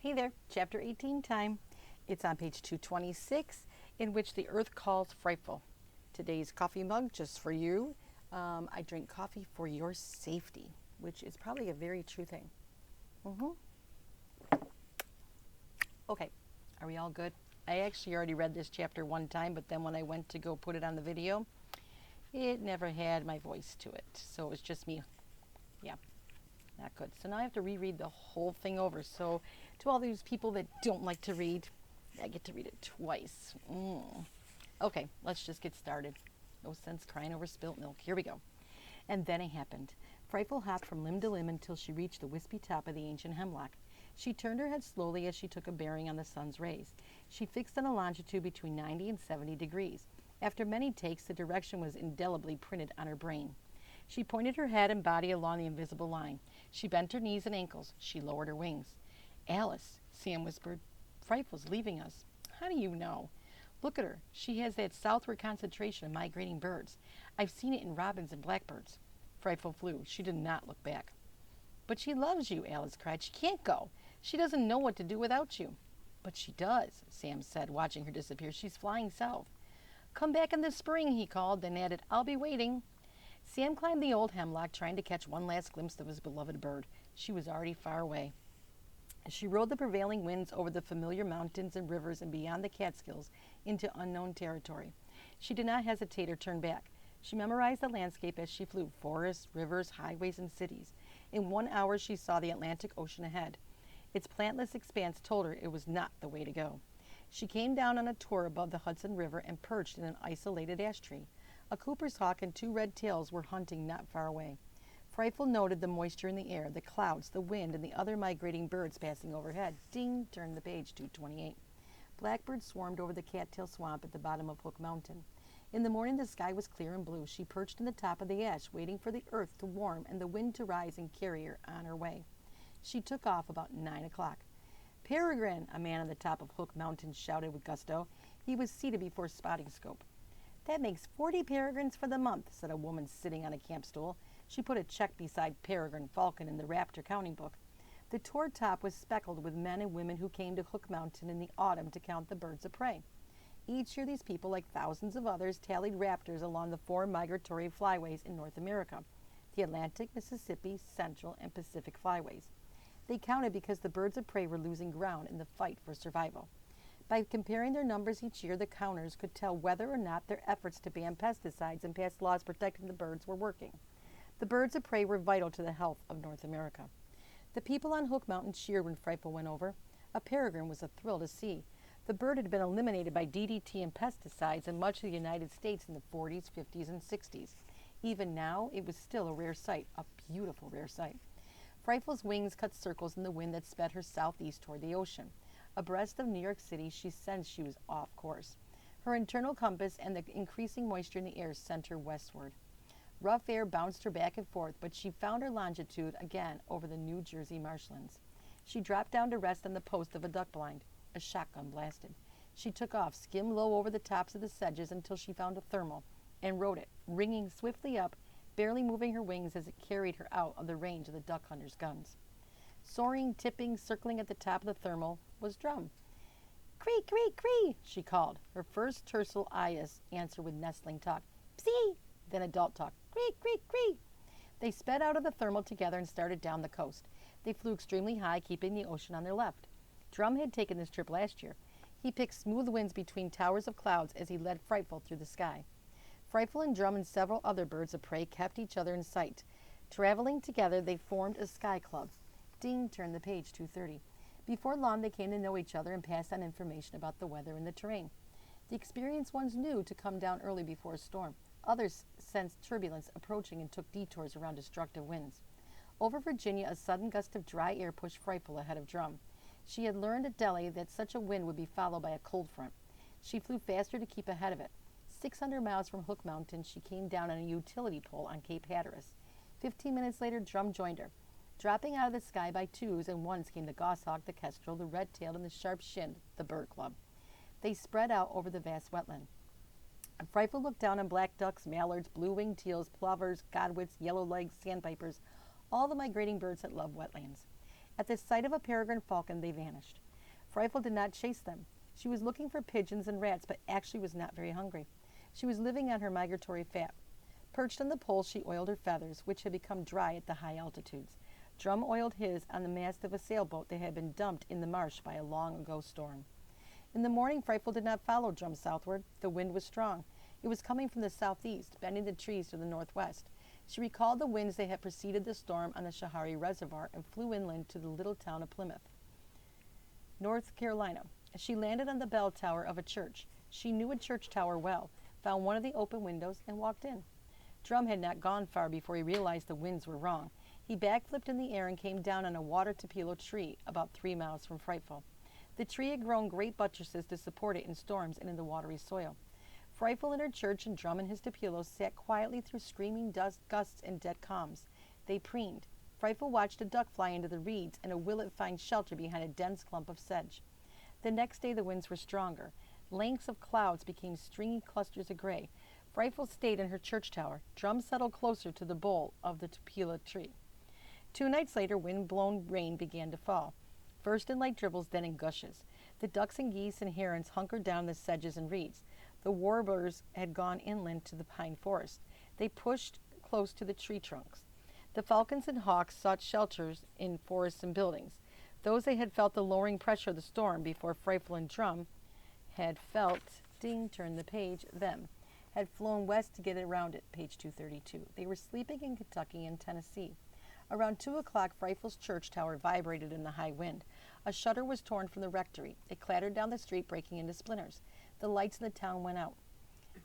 Hey there, chapter 18 time. It's on page 226, in which the earth calls Frightful. Today's coffee mug, just for you. I drink coffee for your safety, which is probably a very true thing. Okay, are we all good? I actually already read this chapter one time, but then when I went to go put it on the video, it never had my voice to it. So it was just me. Yeah, not good. So now I have to reread the whole thing over. So to all these people that don't like to read, I get to read it twice. Okay, let's just get started. No sense crying over spilt milk. Here we go. And then it happened. Frightful hopped from limb to limb until she reached the wispy top of the ancient hemlock. She turned her head slowly as she took a bearing on the sun's rays. She fixed on a longitude between 90 and 70 degrees. After many takes, the direction was indelibly printed on her brain. She pointed her head and body along the invisible line. She bent her knees and ankles. She lowered her wings. "Alice," Sam whispered, "Frightful's leaving us." "How do you know?" "Look at her. She has that southward concentration of migrating birds. I've seen it in robins and blackbirds." Frightful flew. She did not look back. "But she loves you," Alice cried. "She can't go. She doesn't know what to do without you." "But she does," Sam said, watching her disappear. "She's flying south." "Come back in the spring," he called, then added, "I'll be waiting." Sam climbed the old hemlock, trying to catch one last glimpse of his beloved bird. She was already far away. She rode the prevailing winds over the familiar mountains and rivers and beyond the Catskills into unknown territory. She did not hesitate or turn back. She memorized the landscape as she flew: forests, rivers, highways, and cities. In 1 hour she saw the Atlantic Ocean ahead. Its plantless expanse told her it was not the way to go. She came down on a tour above the Hudson River and perched in an isolated ash tree. A Cooper's hawk and two red tails were hunting not far away. Frightful noted the moisture in the air, the clouds, the wind, and the other migrating birds passing overhead. Ding! Turned the page, 228. Blackbirds swarmed over the cattail swamp at the bottom of Hook Mountain. In the morning the sky was clear and blue. She perched in the top of the ash, waiting for the earth to warm and the wind to rise and carry her on her way. She took off about 9 o'clock. "Peregrine!" a man on the top of Hook Mountain shouted with gusto. He was seated before spotting scope. "That makes 40 peregrines for the month," said a woman sitting on a camp stool. She put a check beside Peregrine Falcon in the Raptor counting book. The tour top was speckled with men and women who came to Hook Mountain in the autumn to count the birds of prey. Each year these people, like thousands of others, tallied raptors along the 4 migratory flyways in North America: the Atlantic, Mississippi, Central, and Pacific flyways. They counted because the birds of prey were losing ground in the fight for survival. By comparing their numbers each year, the counters could tell whether or not their efforts to ban pesticides and pass laws protecting the birds were working. The birds of prey were vital to the health of North America. The people on Hook Mountain cheered when Frightful went over. A peregrine was a thrill to see. The bird had been eliminated by DDT and pesticides in much of the United States in the 40s, 50s, and 60s. Even now, it was still a rare sight, a beautiful rare sight. Frightful's wings cut circles in the wind that sped her southeast toward the ocean. Abreast of New York City, she sensed she was off course. Her internal compass and the increasing moisture in the air sent her westward. Rough air bounced her back and forth, but she found her longitude again over the New Jersey marshlands. She dropped down to rest on the post of a duck blind. A shotgun blasted. She took off, skimmed low over the tops of the sedges until she found a thermal, and rode it, ringing swiftly up, barely moving her wings as it carried her out of the range of the duck hunter's guns. Soaring, tipping, circling at the top of the thermal was Drum. "Cree, cree, cree," she called. Her first tercel eyas answered with nestling talk. "Psee!" Then adult talk. "Cree, cree, cree." They sped out of the thermal together and started down the coast. They flew extremely high, keeping the ocean on their left. Drum had taken this trip last year. He picked smooth winds between towers of clouds as he led Frightful through the sky. Frightful and Drum and several other birds of prey kept each other in sight. Traveling together, they formed a sky club. Ding! Turned the page, 230. Before long, they came to know each other and passed on information about the weather and the terrain. The experienced ones knew to come down early before a storm. Others sensed turbulence approaching and took detours around destructive winds. Over Virginia, a sudden gust of dry air pushed Frightful ahead of Drum. She had learned at Delhi that such a wind would be followed by a cold front. She flew faster to keep ahead of it. 600 miles from Hook Mountain, she came down on a utility pole on Cape Hatteras. 15 minutes later, Drum joined her. Dropping out of the sky by twos and ones came the goshawk, the kestrel, the red-tailed, and the sharp-shinned, the bird club. They spread out over the vast wetland. Frightful looked down on black ducks, mallards, blue-winged teals, plovers, godwits, yellow-legged sandpipers, all the migrating birds that love wetlands. At the sight of a peregrine falcon, they vanished. Frightful did not chase them. She was looking for pigeons and rats, but actually was not very hungry. She was living on her migratory fat. Perched on the pole, she oiled her feathers, which had become dry at the high altitudes. Drum oiled his on the mast of a sailboat that had been dumped in the marsh by a long-ago storm. In the morning, Frightful did not follow Drum southward. The wind was strong. It was coming from the southeast, bending the trees to the northwest. She recalled the winds that had preceded the storm on the Schoharie Reservoir and flew inland to the little town of Plymouth, North Carolina. She landed on the bell tower of a church. She knew a church tower well, found one of the open windows, and walked in. Drum had not gone far before he realized the winds were wrong. He backflipped in the air and came down on a water tupelo tree about 3 miles from Frightful. The tree had grown great buttresses to support it in storms and in the watery soil. Frightful in her church and Drum in his tupelo sat quietly through screaming gusts and dead calms. They preened. Frightful watched a duck fly into the reeds and a willet find shelter behind a dense clump of sedge. The next day the winds were stronger. Lengths of clouds became stringy clusters of gray. Frightful stayed in her church tower. Drum settled closer to the bole of the tupelo tree. 2 nights later, wind-blown rain began to fall, first in light dribbles, then in gushes. The ducks and geese and herons hunkered down in the sedges and reeds. The warblers had gone inland to the pine forest. They pushed close to the tree trunks. The falcons and hawks sought shelters in forests and buildings. Those that had felt the lowering pressure of the storm before Frightful and Drum had felt, turn the page, them, had flown west to get around it, page 232. They were sleeping in Kentucky and Tennessee. Around 2 o'clock, Frightful's church tower vibrated in the high wind. A shutter was torn from the rectory. It clattered down the street, breaking into splinters. The lights in the town went out.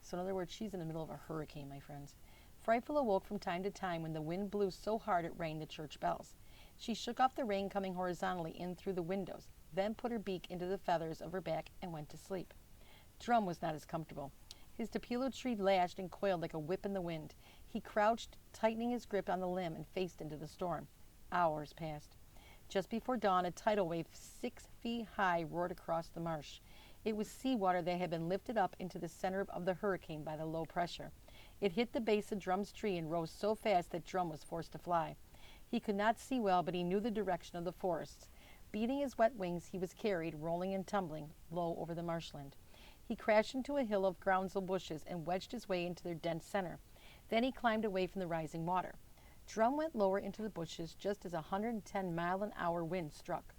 So in other words, she's in the middle of a hurricane, my friends. Frightful awoke from time to time when the wind blew so hard it rang the church bells. She shook off the rain coming horizontally in through the windows, then put her beak into the feathers of her back and went to sleep. Drum was not as comfortable. His tupelo tree lashed and coiled like a whip in the wind. He crouched, tightening his grip on the limb, and faced into the storm. Hours passed. Just before dawn, a tidal wave 6 feet high roared across the marsh. It was seawater that had been lifted up into the center of the hurricane by the low pressure. It hit the base of Drum's tree and rose so fast that Drum was forced to fly. He could not see well, but he knew the direction of the forests. Beating his wet wings, he was carried, rolling and tumbling, low over the marshland. He crashed into a hill of groundsel bushes and wedged his way into their dense center. Then he climbed away from the rising water. Drum went lower into the bushes just as a 110-mile-an-hour wind struck.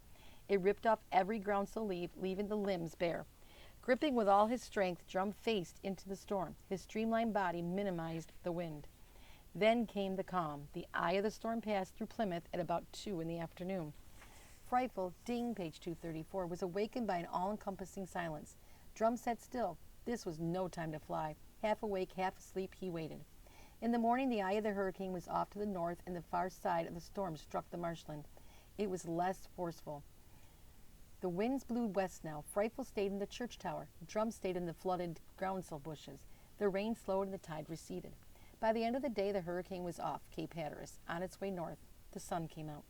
It ripped off every groundsel leaf, leaving the limbs bare. Gripping with all his strength, Drum faced into the storm. His streamlined body minimized the wind. Then came the calm. The eye of the storm passed through Plymouth at about 2 in the afternoon. Frightful, page 234, was awakened by an all-encompassing silence. Drum sat still. This was no time to fly. Half awake, half asleep, he waited. In the morning, the eye of the hurricane was off to the north, and the far side of the storm struck the marshland. It was less forceful. The winds blew west now. Frightful stayed in the church tower. Drum stayed in the flooded groundsel bushes. The rain slowed and the tide receded. By the end of the day, the hurricane was off Cape Hatteras, on its way north. The sun came out.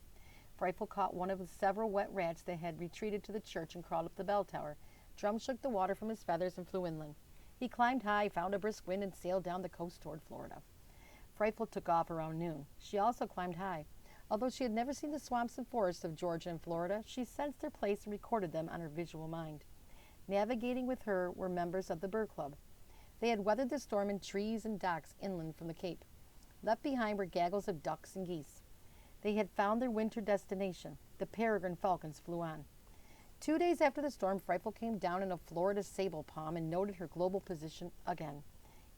Frightful caught one of the several wet rats that had retreated to the church and crawled up the bell tower. Drum shook the water from his feathers and flew inland. He climbed high, found a brisk wind, and sailed down the coast toward Florida. Frightful took off around noon. She also climbed high. Although she had never seen the swamps and forests of Georgia and Florida, she sensed their place and recorded them on her visual mind. Navigating with her were members of the Bird Club. They had weathered the storm in trees and docks inland from the Cape. Left behind were gaggles of ducks and geese. They had found their winter destination. The peregrine falcons flew on. 2 days after the storm, Frightful came down in a Florida sable palm and noted her global position again,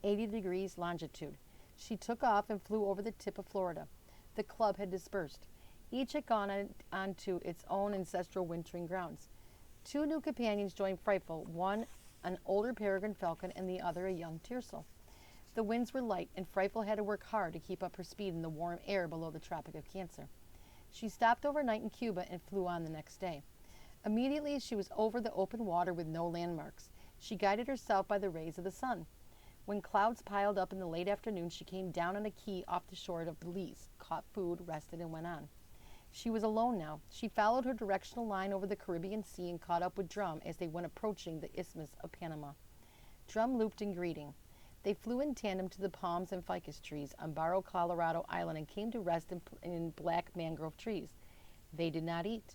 80 degrees longitude. She took off and flew over the tip of Florida. The club had dispersed. Each had gone on to its own ancestral wintering grounds. 2 new companions joined Frightful, one an older peregrine falcon and the other a young tiercel. The winds were light, and Frightful had to work hard to keep up her speed in the warm air below the Tropic of Cancer. She stopped overnight in Cuba and flew on the next day. Immediately she was over the open water with no landmarks. She guided herself by the rays of the sun. When clouds piled up in the late afternoon, she came down on a key off the shore of Belize, caught food, rested, and went on. She was alone now. She followed her directional line over the Caribbean Sea and caught up with Drum as they went approaching the Isthmus of Panama. Drum looped in greeting. They flew in tandem to the palms and ficus trees on Barro Colorado Island and came to rest in black mangrove trees. They did not eat.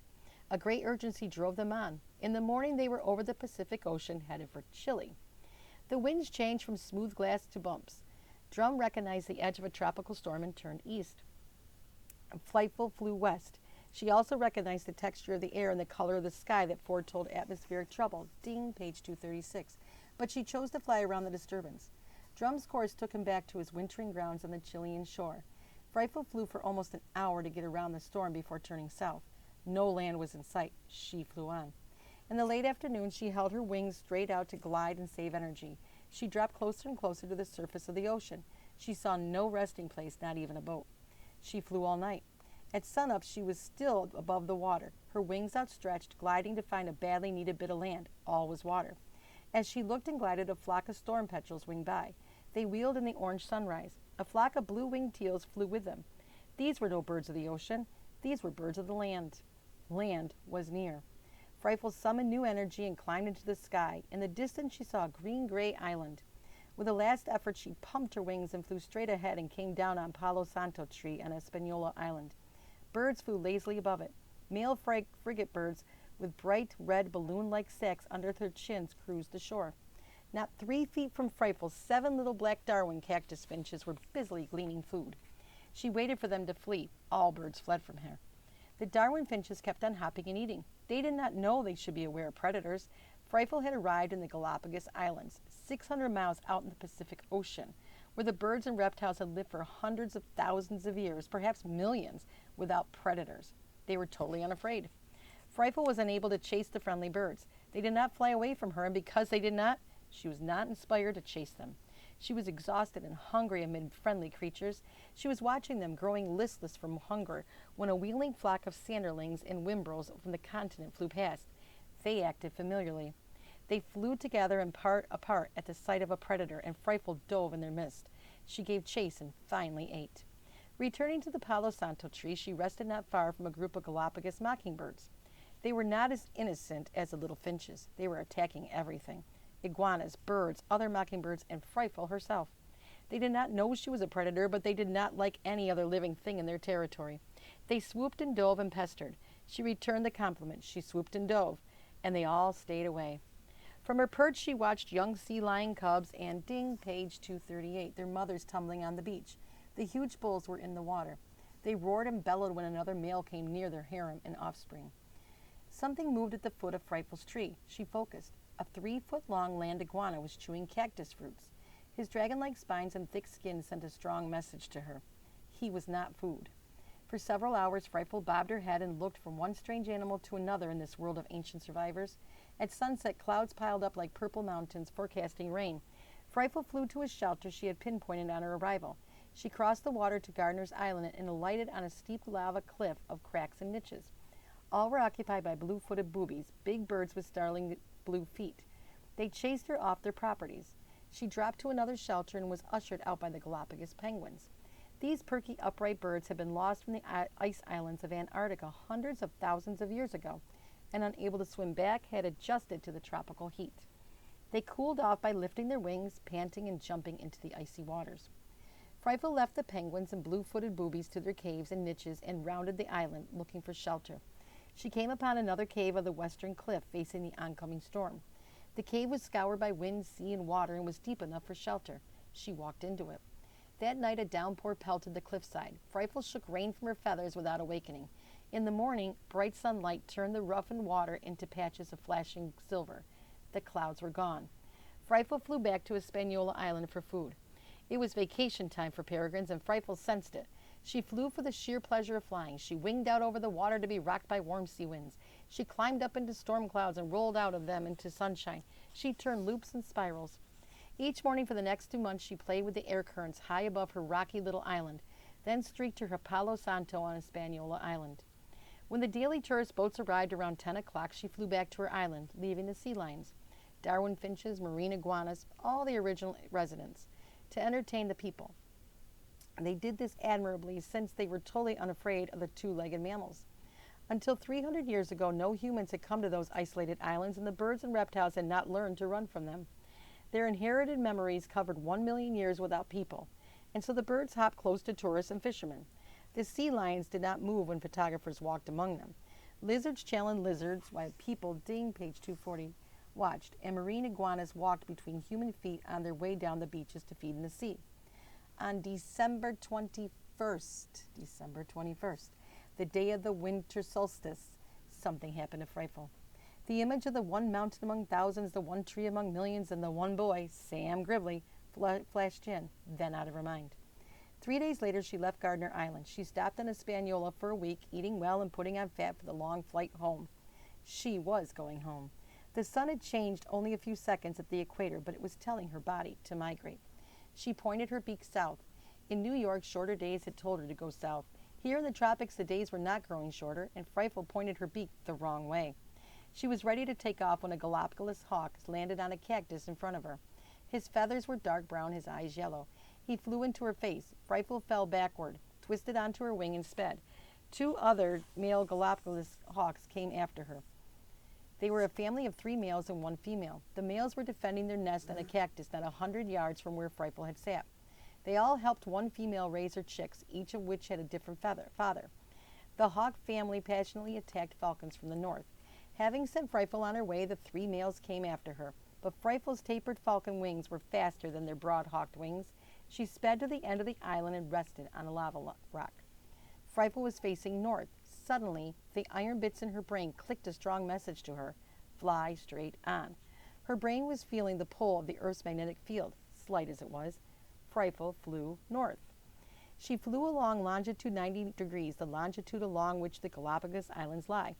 A great urgency drove them on. In the morning, they were over the Pacific Ocean, headed for Chile. The winds changed from smooth glass to bumps. Drum recognized the edge of a tropical storm and turned east. Frightful flew west. She also recognized the texture of the air and the color of the sky that foretold atmospheric trouble. Ding, page 236. But she chose to fly around the disturbance. Drum's course took him back to his wintering grounds on the Chilean shore. Frightful flew for almost an hour to get around the storm before turning south. No land was in sight. She flew on. In the late afternoon, she held her wings straight out to glide and save energy. She dropped closer and closer to the surface of the ocean. She saw no resting place, not even a boat. She flew all night. At sunup, she was still above the water, her wings outstretched, gliding to find a badly needed bit of land. All was water. As she looked and glided, a flock of storm petrels winged by. They wheeled in the orange sunrise. A flock of blue-winged teals flew with them. These were no birds of the ocean. These were birds of the land. Land was near. Frightful summoned new energy and climbed into the sky. In the distance, she saw a green-gray island. With a last effort, she pumped her wings and flew straight ahead and came down on Palo Santo tree on Hispaniola Island. Birds flew lazily above it. Male frigate birds with bright red balloon-like sacks under their chins cruised the shore. Not 3 feet from Frightful, 7 little black Darwin cactus finches were busily gleaning food. She waited for them to flee. All birds fled from her. The Darwin finches kept on hopping and eating. They did not know they should be aware of predators. Frightful had arrived in the Galapagos Islands, 600 miles out in the Pacific Ocean, where the birds and reptiles had lived for hundreds of thousands of years, perhaps millions, without predators. They were totally unafraid. Frightful was unable to chase the friendly birds. They did not fly away from her, and because they did not, she was not inspired to chase them. She was exhausted and hungry amid friendly creatures. She was watching them, growing listless from hunger, when a wheeling flock of sanderlings and whimbrels from the continent flew past. They acted familiarly. They flew together and apart at the sight of a predator, and Frightful dove in their midst. She gave chase and finally ate. Returning to the Palo Santo tree, she rested not far from a group of Galapagos mockingbirds. They were not as innocent as the little finches. They were attacking everything. Iguanas, birds, other mockingbirds, and Frightful herself. They did not know she was a predator, but they did not like any other living thing in their territory. They swooped and dove and pestered. She returned the compliment. She swooped and dove, and they all stayed away. From her perch, she watched young sea lion cubs and, ding, page 238, their mothers tumbling on the beach. The huge bulls were in the water. They roared and bellowed when another male came near their harem and offspring. Something moved at the foot of Frightful's tree. She focused. A 3-foot-long land iguana was chewing cactus fruits. His dragon-like spines and thick skin sent a strong message to her. He was not food. For several hours, Frightful bobbed her head and looked from one strange animal to another in this world of ancient survivors. At sunset, clouds piled up like purple mountains, forecasting rain. Frightful flew to a shelter she had pinpointed on her arrival. She crossed the water to Gardiner's Island and alighted on a steep lava cliff of cracks and niches. All were occupied by blue-footed boobies, big birds with startling blue feet. They chased her off their properties. She dropped to another shelter and was ushered out by the Galapagos penguins. These perky, upright birds had been lost from the ice islands of Antarctica hundreds of thousands of years ago, and unable to swim back, had adjusted to the tropical heat. They cooled off by lifting their wings, panting and jumping into the icy waters. Frightful left the penguins and blue-footed boobies to their caves and niches and rounded the island, looking for shelter. She came upon another cave of the western cliff, facing the oncoming storm. The cave was scoured by wind, sea, and water and was deep enough for shelter. She walked into it. That night a downpour pelted the cliffside. Frightful shook rain from her feathers without awakening. In the morning, bright sunlight turned the roughened water into patches of flashing silver. The clouds were gone. Frightful flew back to Hispaniola Island for food. It was vacation time for peregrines, and Frightful sensed it. She flew for the sheer pleasure of flying. She winged out over the water to be rocked by warm sea winds. She climbed up into storm clouds and rolled out of them into sunshine. She turned loops and spirals. Each morning for the next 2 months, she played with the air currents high above her rocky little island, then streaked to her Palo Santo on Hispaniola Island. When the daily tourist boats arrived around 10 o'clock, she flew back to her island, leaving the sea lions, Darwin finches, marine iguanas, all the original residents, to entertain the people. They did this admirably, since they were totally unafraid of the 2-legged mammals. Until 300 years ago, no humans had come to those isolated islands, and the birds and reptiles had not learned to run from them. Their inherited memories covered 1 million years without people, and so the birds hopped close to tourists and fishermen. The sea lions did not move when photographers walked among them. Lizards challenged lizards while people, ding, page 240, watched, and marine iguanas walked between human feet on their way down the beaches to feed in the sea. On December 21st, the day of the winter solstice, something happened to Frightful. The image of the one mountain among thousands, the one tree among millions, and the one boy, Sam Gribbley, flashed in, then out of her mind. 3 days later, she left Gardner Island. She stopped on Hispaniola for a week, eating well and putting on fat for the long flight home. She was going home. The sun had changed only a few seconds at the equator, but it was telling her body to migrate. She pointed her beak south. In New York, shorter days had told her to go south. Here in the tropics, the days were not growing shorter, and Frightful pointed her beak the wrong way. She was ready to take off when a Galapagos hawk landed on a cactus in front of her. His feathers were dark brown, his eyes yellow. He flew into her face. Frightful fell backward, twisted onto her wing, and sped. 2 other male Galapagos hawks came after her. They were a family of 3 males and 1 female. The males were defending their nest on a cactus not 100 yards from where Frightful had sat. They all helped one female raise her chicks, each of which had a different father. The hawk family passionately attacked falcons from the north. Having sent Frightful on her way, the 3 males came after her. But Frightful's tapered falcon wings were faster than their broad-hawked wings. She sped to the end of the island and rested on a lava rock. Frightful was facing north. Suddenly, the iron bits in her brain clicked a strong message to her: fly straight on. Her brain was feeling the pull of the Earth's magnetic field, slight as it was. Frightful flew north. She flew along longitude 90 degrees, the longitude along which the Galapagos Islands lie.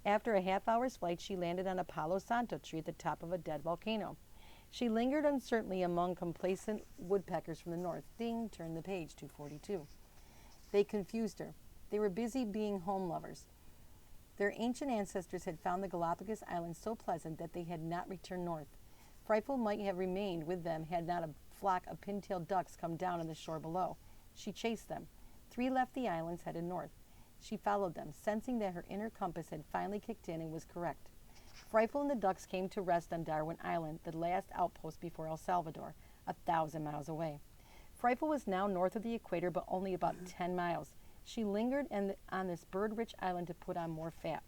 After a half-hour's flight, she landed on a Palo Santo tree at the top of a dead volcano. She lingered uncertainly among complacent woodpeckers from the north. Ding, turn the page, 242. They confused her. They were busy being home lovers. Their ancient ancestors had found the Galapagos Islands so pleasant that they had not returned north. Frightful might have remained with them had not a flock of pin-tailed ducks come down on the shore below. She chased them. 3 left the islands, headed north. She followed them, sensing that her inner compass had finally kicked in and was correct. Frightful and the ducks came to rest on Darwin Island, the last outpost before El Salvador, 1,000 miles away. Frightful was now north of the equator, but only about 10 miles. She lingered on this bird-rich island to put on more fat.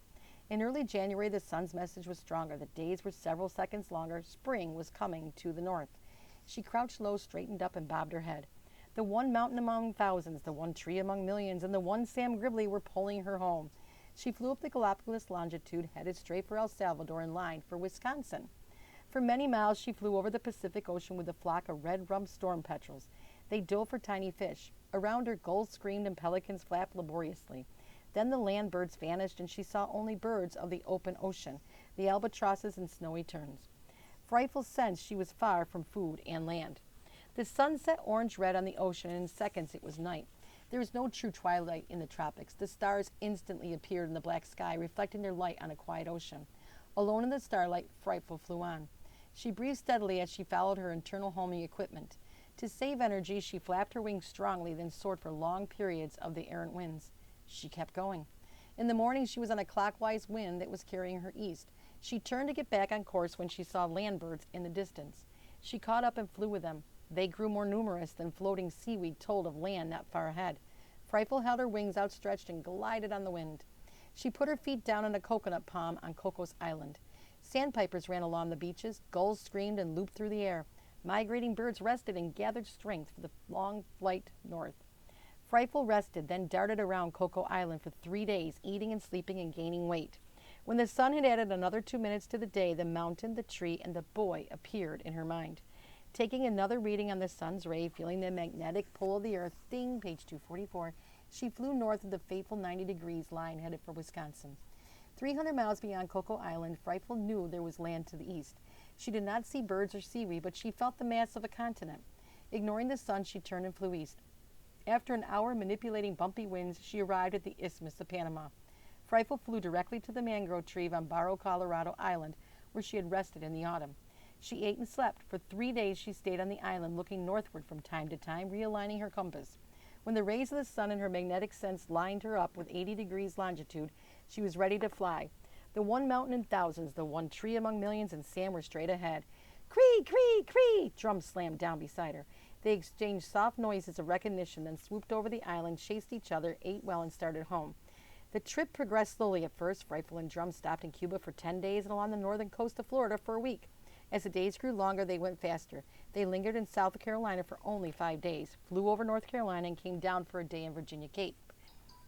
In early January, the sun's message was stronger. The days were several seconds longer. Spring was coming to the north. She crouched low, straightened up, and bobbed her head. The one mountain among thousands, the one tree among millions, and the one Sam Gribbley were pulling her home. She flew up the Galapagos longitude, headed straight for El Salvador and lined for Wisconsin. For many miles, she flew over the Pacific Ocean with a flock of red-rumped storm petrels. They dove for tiny fish. Around her, gulls screamed and pelicans flapped laboriously. Then the land birds vanished, and she saw only birds of the open ocean, the albatrosses and snowy terns. Frightful sensed she was far from food and land. The sun set orange-red on the ocean, and in seconds it was night. There is no true twilight in the tropics. The stars instantly appeared in the black sky, reflecting their light on a quiet ocean. Alone in the starlight, Frightful flew on. She breathed steadily as she followed her internal homing equipment. To save energy, she flapped her wings strongly, then soared for long periods of the errant winds. She kept going. In the morning, she was on a clockwise wind that was carrying her east. She turned to get back on course when she saw land birds in the distance. She caught up and flew with them. They grew more numerous than floating seaweed told of land not far ahead. Frightful held her wings outstretched and glided on the wind. She put her feet down on a coconut palm on Cocos Island. Sandpipers ran along the beaches. Gulls screamed and looped through the air. Migrating birds rested and gathered strength for the long flight north. Frightful rested, then darted around Coco Island for 3 days, eating and sleeping and gaining weight. When the sun had added another 2 minutes to the day, the mountain, the tree, and the boy appeared in her mind. Taking another reading on the sun's ray, feeling the magnetic pull of the earth, ding, page 244, she flew north of the fateful 90 degrees line headed for Wisconsin. 300 miles beyond Coco Island, Frightful knew there was land to the east. She did not see birds or seaweed, but she felt the mass of a continent. Ignoring the sun, she turned and flew east. After an hour manipulating bumpy winds, she arrived at the Isthmus of Panama. Frightful flew directly to the mangrove tree on Barro, Colorado Island, where she had rested in the autumn. She ate and slept. For 3 days she stayed on the island, looking northward from time to time, realigning her compass. When the rays of the sun and her magnetic sense lined her up with 80 degrees longitude, she was ready to fly. The one mountain in thousands, the one tree among millions, and Sam were straight ahead. Cree, cree, cree! Drums slammed down beside her. They exchanged soft noises of recognition, then swooped over the island, chased each other, ate well, and started home. The trip progressed slowly at first. Frightful and Drum stopped in Cuba for 10 days and along the northern coast of Florida for a week. As the days grew longer, they went faster. They lingered in South Carolina for only 5 days, flew over North Carolina, and came down for a day in Virginia Cape.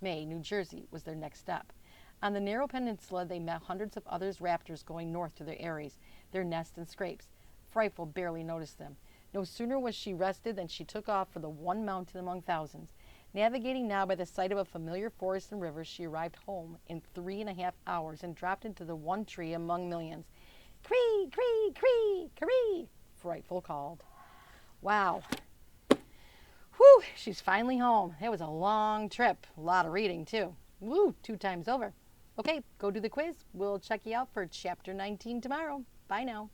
May, New Jersey was their next stop. On the narrow peninsula, they met hundreds of other raptors going north to their eyries, their nests and scrapes. Frightful barely noticed them. No sooner was she rested than she took off for the one mountain among thousands. Navigating now by the sight of a familiar forest and river, she arrived home in 3.5 hours and dropped into the one tree among millions. Cree, cree, cree, cree, Frightful called. Wow. Whew, she's finally home. It was a long trip. A lot of reading, too. Woo, 2 times over. Okay, go do the quiz. We'll check you out for Chapter 19 tomorrow. Bye now.